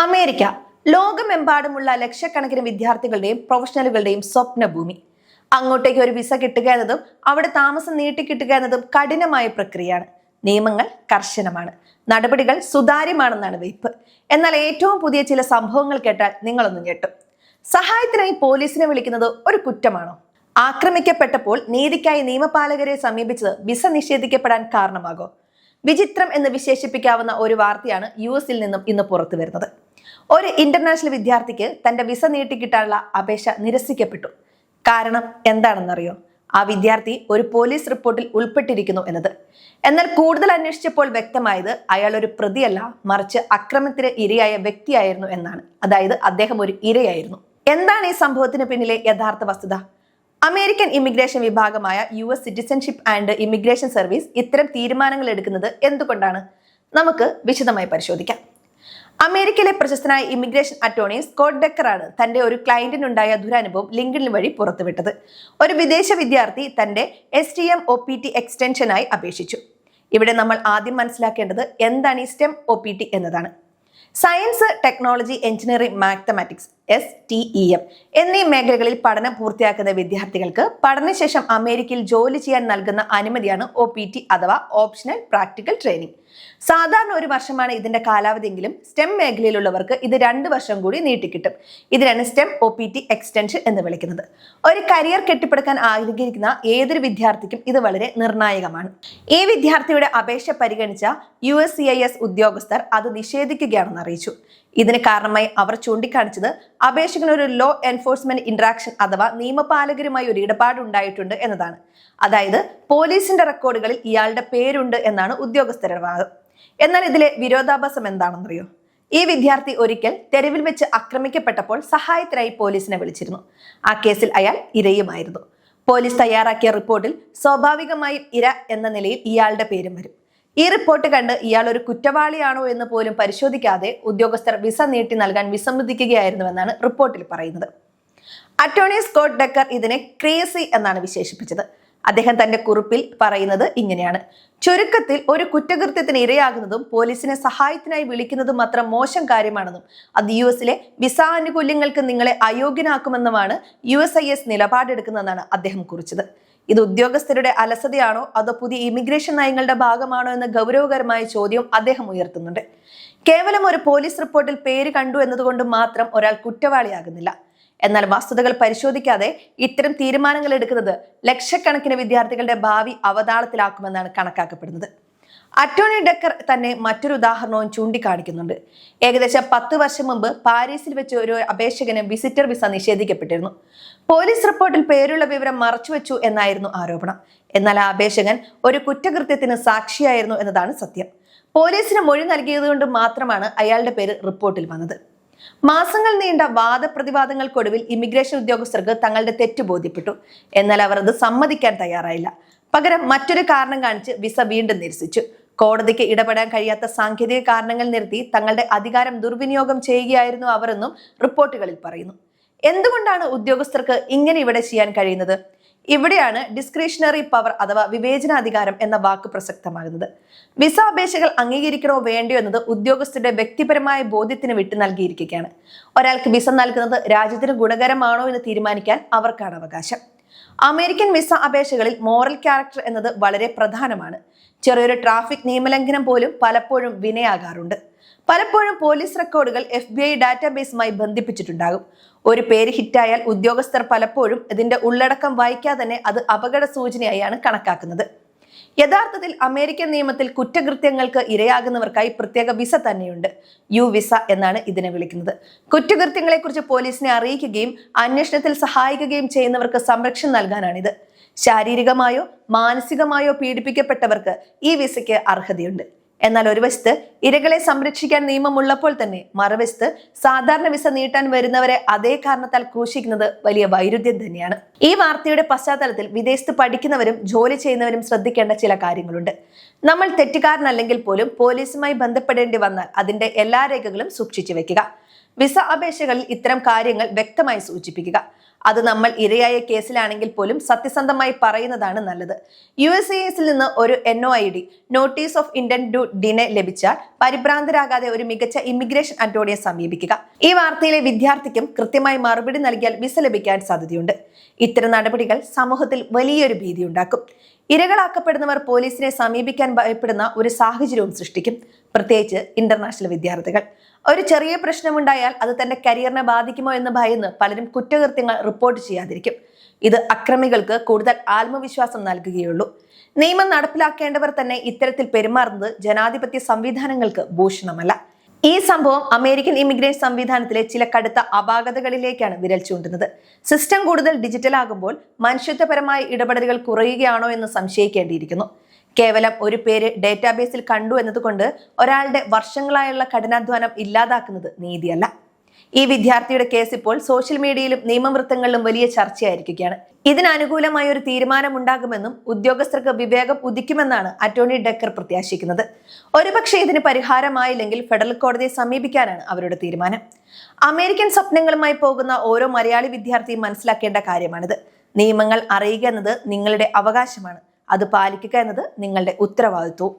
America ലോകമെമ്പാടുമുള്ള ലക്ഷക്കണക്കിന് വിദ്യാർത്ഥികളുടെയും പ്രൊഫഷണലുകളുടെയും സ്വപ്നഭൂമി. അങ്ങോട്ടേക്ക് ഒരു വിസ കിട്ടുക എന്നതും അവിടെ താമസം നീട്ടിക്കിട്ടുക എന്നതും കഠിനമായ പ്രക്രിയയാണ്. നിയമങ്ങൾ കർശനമാണ്, നടപടികൾ സുതാര്യമാണെന്നാണ് വെയ്പ്പ്. എന്നാൽ ഏറ്റവും പുതിയ ചില സംഭവങ്ങൾ കേട്ടാൽ നിങ്ങളൊന്നും ഞെട്ടും. സഹായത്തിനായി പോലീസിനെ വിളിക്കുന്നത് ഒരു കുറ്റമാണോ? ആക്രമിക്കപ്പെട്ടപ്പോൾ നീതിക്കായി നിയമപാലകരെ സമീപിച്ചത് വിസ നിഷേധിക്കപ്പെടാൻ കാരണമാകോ? വിചിത്രം എന്ന് വിശേഷിപ്പിക്കാവുന്ന ഒരു വാർത്തയാണ് US-ൽ നിന്നും ഇന്ന് പുറത്തു വരുന്നത്. ഒരു ഇന്റർനാഷണൽ വിദ്യാർത്ഥിക്ക് തന്റെ വിസ നീട്ടിക്കിട്ടാനുള്ള അപേക്ഷ നിരസിക്കപ്പെട്ടു. കാരണം എന്താണെന്നറിയോ? ആ വിദ്യാർത്ഥി ഒരു പോലീസ് റിപ്പോർട്ടിൽ ഉൾപ്പെട്ടിരിക്കുന്നു എന്നത്. എന്നാൽ കൂടുതൽ അന്വേഷിച്ചപ്പോൾ വ്യക്തമായത് അയാൾ ഒരു പ്രതിയല്ല, മറിച്ച് അക്രമത്തിന് ഇരയായ വ്യക്തിയായിരുന്നു എന്നാണ്. അതായത് അദ്ദേഹം ഒരു ഇരയായിരുന്നു. എന്താണ് ഈ സംഭവത്തിന് പിന്നിലെ യഥാർത്ഥ വസ്തുത? അമേരിക്കൻ ഇമിഗ്രേഷൻ വിഭാഗമായ US citizenship and immigration service ഇത്തരം തീരുമാനങ്ങൾ എടുക്കുന്നത് എന്തുകൊണ്ടാണ്? നമുക്ക് വിശദമായി പരിശോധിക്കാം. അമേരിക്കയിലെ പ്രശസ്തനായ ഇമിഗ്രേഷൻ അറ്റോർണി സ്കോട്ട് ഡെക്കർ ആണ് തന്റെ ഒരു ക്ലയന്റിനുണ്ടായ ദുരനുഭവം ലിങ്ക്ഡിൻ വഴി പുറത്തുവിട്ടത്. ഒരു വിദേശ വിദ്യാർത്ഥി തന്റെ STEM OPT എക്സ്റ്റൻഷനായി അപേക്ഷിച്ചു. ഇവിടെ നമ്മൾ ആദ്യം മനസ്സിലാക്കേണ്ടത് എന്താണ് ഈ STEM OPT എന്നതാണ്. Science, technology, engineering, mathematics STEM എന്നീ മേഖലകളിൽ പഠനം പൂർത്തിയാക്കുന്ന വിദ്യാർത്ഥികൾക്ക് പഠനശേഷം അമേരിക്കയിൽ ജോലി ചെയ്യാൻ നൽകുന്ന അനുമതിയാണ് OPT അഥവാ ഓപ്ഷണൽ പ്രാക്ടിക്കൽ ട്രെയിനിങ്. സാധാരണ 1 വർഷമാണ് ഇതിന്റെ കാലാവധിയെങ്കിലും STEM മേഖലയിലുള്ളവർക്ക് ഇത് 2 വർഷം കൂടി നീട്ടിക്കിട്ടും. ഇതിനാണ് STEM OPT എക്സ്റ്റൻഷൻ എന്ന് വിളിക്കുന്നത്. ഒരു കരിയർ കെട്ടിപ്പടുക്കാൻ ആഗ്രഹിക്കുന്ന ഏതൊരു വിദ്യാർത്ഥിക്കും ഇത് വളരെ നിർണായകമാണ്. ഈ വിദ്യാർത്ഥിയുടെ അപേക്ഷ പരിഗണിച്ച USCIS ഉദ്യോഗസ്ഥർ അത് നിഷേധിക്കുകയാണെന്ന് അറിയിച്ചു. ഇതിന് കാരണമായി അവർ ചൂണ്ടിക്കാണിച്ചത് അപേക്ഷകന് ഒരു ലോ എൻഫോഴ്സ്മെന്റ് ഇന്ററാക്ഷൻ അഥവാ നിയമപാലകരുമായി ഒരു ഇടപാടുണ്ടായിട്ടുണ്ട് എന്നതാണ്. അതായത് പോലീസിന്റെ റെക്കോർഡുകളിൽ ഇയാളുടെ പേരുണ്ട് എന്നാണ് ഉദ്യോഗസ്ഥരുടെ വാദം. എന്നാൽ ഇതിലെ വിരോധാഭാസം എന്താണെന്നറിയോ? ഈ വിദ്യാർത്ഥി ഒരിക്കൽ തെരുവിൽ വെച്ച് ആക്രമിക്കപ്പെട്ടപ്പോൾ സഹായത്തിനായി പോലീസിനെ വിളിച്ചിരുന്നു. ആ കേസിൽ അയാൾ ഇരയുമായിരുന്നു. പോലീസ് തയ്യാറാക്കിയ റിപ്പോർട്ടിൽ സ്വാഭാവികമായും ഇര എന്ന നിലയിൽ ഇയാളുടെ പേരും വരും. ഈ റിപ്പോർട്ട് കണ്ട് ഇയാൾ ഒരു കുറ്റവാളിയാണോ എന്ന് പോലും പരിശോധിക്കാതെ ഉദ്യോഗസ്ഥർ വിസ നീട്ടി നൽകാൻ വിസമ്മതിക്കുകയായിരുന്നുവെന്നാണ് റിപ്പോർട്ടിൽ പറയുന്നത്. അറ്റോർണി സ്കോട്ട് ഡെക്കർ ഇതിനെ ക്രേസി എന്നാണ് വിശേഷിപ്പിച്ചത്. അദ്ദേഹം തന്റെ കുറിപ്പിൽ പറയുന്നത് ഇങ്ങനെയാണ്: ചുരുക്കത്തിൽ ഒരു കുറ്റകൃത്യത്തിന് ഇരയാകുന്നതും പോലീസിനെ സഹായത്തിനായി വിളിക്കുന്നതും അത്ര മോശം കാര്യമാണെന്നും അത് US-ലെ വിസ ആനുകൂല്യങ്ങൾക്ക് നിങ്ങളെ അയോഗ്യനാക്കുമെന്നുമാണ് USCIS നിലപാടെടുക്കുന്നതെന്നാണ് അദ്ദേഹം കുറിച്ചത്. ഇത് ഉദ്യോഗസ്ഥരുടെ അലസതയാണോ അതോ പുതിയ ഇമിഗ്രേഷൻ നയങ്ങളുടെ ഭാഗമാണോ എന്ന ഗൗരവകരമായ ചോദ്യം അദ്ദേഹം ഉയർത്തുന്നുണ്ട്. കേവലം ഒരു പോലീസ് റിപ്പോർട്ടിൽ പേര് കണ്ടു എന്നതുകൊണ്ട് മാത്രം ഒരാൾ കുറ്റവാളിയാകുന്നില്ല. എന്നാൽ വസ്തുതകൾ പരിശോധിക്കാതെ ഇത്തരം തീരുമാനങ്ങൾ എടുക്കുന്നത് ലക്ഷക്കണക്കിന് വിദ്യാർത്ഥികളുടെ ഭാവി അവതാളത്തിലാക്കുമെന്നാണ് കണക്കാക്കപ്പെടുന്നത്. അറ്റോർണി ഡെക്കർ തന്നെ മറ്റൊരു ഉദാഹരണവും ചൂണ്ടിക്കാണിക്കുന്നുണ്ട്. ഏകദേശം 10 വർഷം മുമ്പ് പാരീസിൽ വെച്ച് ഒരു അപേക്ഷകന് വിസിറ്റർ വിസ നിഷേധിക്കപ്പെട്ടിരുന്നു. പോലീസ് റിപ്പോർട്ടിൽ പേരുള്ള വിവരം മറച്ചുവെച്ചു എന്നായിരുന്നു ആരോപണം. എന്നാൽ ആ അപേക്ഷകൻ ഒരു കുറ്റകൃത്യത്തിന് സാക്ഷിയായിരുന്നു എന്നതാണ് സത്യം. പോലീസിന് മൊഴി നൽകിയതുകൊണ്ട് മാത്രമാണ് അയാളുടെ പേര് റിപ്പോർട്ടിൽ വന്നത്. മാസങ്ങൾ നീണ്ട വാദപ്രതിവാദങ്ങൾക്കൊടുവിൽ ഇമിഗ്രേഷൻ ഉദ്യോഗസ്ഥർക്ക് തങ്ങളുടെ തെറ്റ് ബോധ്യപ്പെട്ടു. എന്നാൽ അവർ അത് സമ്മതിക്കാൻ തയ്യാറായില്ല. പകരം മറ്റൊരു കാരണം കാണിച്ച് വിസ വീണ്ടും നിരസിച്ചു. കോടതിക്ക് ഇടപെടാൻ കഴിയാത്ത സാങ്കേതിക കാരണങ്ങൾ നിർത്തി തങ്ങളുടെ അധികാരം ദുർവിനിയോഗം ചെയ്യുകയായിരുന്നു അവരെന്നും റിപ്പോർട്ടുകളിൽ പറയുന്നു. എന്തുകൊണ്ടാണ് ഉദ്യോഗസ്ഥർക്ക് ഇങ്ങനെ ഇവിടെ ചെയ്യാൻ കഴിയുന്നത്? ഇവിടെയാണ് ഡിസ്ക്രിഷണറി പവർ അഥവാ വിവേചനാധികാരം എന്ന വാക്ക് പ്രസക്തമാകുന്നത്. വിസ അപേക്ഷകൾ അംഗീകരിക്കണോ വേണ്ടയോ എന്നത് ഉദ്യോഗസ്ഥരുടെ വ്യക്തിപരമായ ബോധ്യത്തിന് വിട്ടു നൽകിയിരിക്കുകയാണ്. ഒരാൾക്ക് വിസ നൽകുന്നത് രാജ്യത്തിന് ഗുണകരമാണോ എന്ന് തീരുമാനിക്കാൻ അവർക്കാണ് അവകാശം. അമേരിക്കൻ വിസ അപേക്ഷകളിൽ മോറൽ ക്യാരക്ടർ എന്നത് വളരെ പ്രധാനമാണ്. ചെറിയൊരു ട്രാഫിക് നിയമലംഘനം പോലും പലപ്പോഴും വിനയാകാറുണ്ട്. പലപ്പോഴും പോലീസ് റെക്കോർഡുകൾ FBI ഡാറ്റാബേസുമായി ബന്ധിപ്പിച്ചിട്ടുണ്ടാകും. ഒരു പേര് ഹിറ്റായാൽ ഉദ്യോഗസ്ഥർ പലപ്പോഴും ഇതിന്റെ ഉള്ളടക്കം വായിക്കാതെ തന്നെ അത് അപകട സൂചനയായാണ് കണക്കാക്കുന്നത്. യഥാർത്ഥത്തിൽ അമേരിക്കൻ നിയമത്തിൽ കുറ്റകൃത്യങ്ങൾക്ക് ഇരയാകുന്നവർക്കായി പ്രത്യേക വിസ തന്നെയുണ്ട്. U വിസ എന്നാണ് ഇതിനെ വിളിക്കുന്നത്. കുറ്റകൃത്യങ്ങളെക്കുറിച്ച് പോലീസിനെ അറിയിക്കുകയും അന്വേഷണത്തിൽ സഹായിക്കുകയും ചെയ്യുന്നവർക്ക് സംരക്ഷണം നൽകാനാണിത്. ശാരീരികമായോ മാനസികമായോ പീഡിപ്പിക്കപ്പെട്ടവർക്ക് ഈ വിസയ്ക്ക് അർഹതയുണ്ട്. എന്നാൽ ഒരു വശത്ത് ഇരകളെ സംരക്ഷിക്കാൻ നിയമമുള്ളപ്പോൾ തന്നെ മറുവശത്ത് സാധാരണ വിസ നീട്ടാൻ വരുന്നവരെ അതേ കാരണത്താൽ ക്രൂശിക്കുന്നത് വലിയ വൈരുദ്ധ്യം തന്നെയാണ്. ഈ വാർത്തയുടെ പശ്ചാത്തലത്തിൽ വിദേശത്ത് പഠിക്കുന്നവരും ജോലി ചെയ്യുന്നവരും ശ്രദ്ധിക്കേണ്ട ചില കാര്യങ്ങളുണ്ട്. നമ്മൾ തെറ്റുകാരനല്ലെങ്കിൽ പോലും പോലീസുമായി ബന്ധപ്പെടേണ്ടി വന്നാൽ അതിന്റെ എല്ലാ രേഖകളും സൂക്ഷിച്ചു വെക്കുക. വിസ അപേക്ഷകളിൽ ഇത്തരം കാര്യങ്ങൾ വ്യക്തമായി സൂചിപ്പിക്കുക. അത് നമ്മൾ ഇരയായ കേസിലാണെങ്കിൽ പോലും സത്യസന്ധമായി പറയുന്നതാണ് നല്ലത്. USCISൽ നിന്ന് ഒരു NOID notice of intent to deny ലഭിച്ചാൽ പരിഭ്രാന്തരാകാതെ ഒരു മികച്ച ഇമിഗ്രേഷൻ അറ്റോർണിയെ സമീപിക്കുക. ഈ വാർത്തയിലെ വിദ്യാർത്ഥിക്കും കൃത്യമായി മറുപടി നൽകിയാൽ വിസ ലഭിക്കാൻ സാധ്യതയുണ്ട്. ഇത്തരം നടപടികൾ സമൂഹത്തിൽ വലിയൊരു ഭീതി ഉണ്ടാക്കും. ഇരകളാക്കപ്പെടുന്നവർ പോലീസിനെ സമീപിക്കാൻ ഭയപ്പെടുന്ന ഒരു സാഹചര്യവും സൃഷ്ടിക്കും, പ്രത്യേകിച്ച് ഇന്റർനാഷണൽ വിദ്യാർത്ഥികൾ. ഒരു ചെറിയ പ്രശ്നമുണ്ടായാൽ അത് തന്റെ കരിയറിനെ ബാധിക്കുമോ എന്ന് ഭയന്ന് പലരും കുറ്റകൃത്യങ്ങൾ റിപ്പോർട്ട് ചെയ്യാതിരിക്കും. ഇത് അക്രമികൾക്ക് കൂടുതൽ ആത്മവിശ്വാസം നൽകുകയുള്ളൂ. നിയമം നടപ്പിലാക്കേണ്ടവർ തന്നെ ഇത്തരത്തിൽ പെരുമാറുന്നത് ജനാധിപത്യ സംവിധാനങ്ങൾക്ക് ഭൂഷണമല്ല. ഈ സംഭവം അമേരിക്കൻ ഇമിഗ്രേഷൻ സംവിധാനത്തിലെ ചില കടുത്ത അപാകതകളിലേക്കാണ് വിരൽ ചൂണ്ടുന്നത്. സിസ്റ്റം കൂടുതൽ ഡിജിറ്റൽ ആകുമ്പോൾ മനുഷ്യത്വപരമായ ഇടപെടലുകൾ കുറയുകയാണോ എന്ന് സംശയിക്കേണ്ടിയിരിക്കുന്നു. കേവലം ഒരു പേര് ഡേറ്റാബേസിൽ കണ്ടു എന്നതുകൊണ്ട് ഒരാളുടെ വർഷങ്ങളായുള്ള കഠിനാധ്വാനം ഇല്ലാതാക്കുന്നത് നീതിയല്ല. ഈ വിദ്യാർത്ഥിയുടെ കേസ് ഇപ്പോൾ സോഷ്യൽ മീഡിയയിലും നിയമവൃത്തങ്ങളിലും വലിയ ചർച്ചയായിരിക്കുകയാണ്. ഇതിനനുകൂലമായ ഒരു തീരുമാനമുണ്ടാകുമെന്നും ഉദ്യോഗസ്ഥർക്ക് വിവേകം ഉദിക്കുമെന്നാണ് അറ്റോർണി ഡക്കർ പ്രത്യാശിക്കുന്നത്. ഒരുപക്ഷെ ഇതിന് പരിഹാരമായില്ലെങ്കിൽ ഫെഡറൽ കോടതിയെ സമീപിക്കാനാണ് അവരുടെ തീരുമാനം. അമേരിക്കൻ സ്വപ്നങ്ങളുമായി പോകുന്ന ഓരോ മലയാളി വിദ്യാർത്ഥിയും മനസ്സിലാക്കേണ്ട കാര്യമാണിത്. നിയമങ്ങൾ അറിയുക എന്നത് നിങ്ങളുടെ അവകാശമാണ്. അത് പാലിക്കുക എന്നത് നിങ്ങളുടെ ഉത്തരവാദിത്വവും.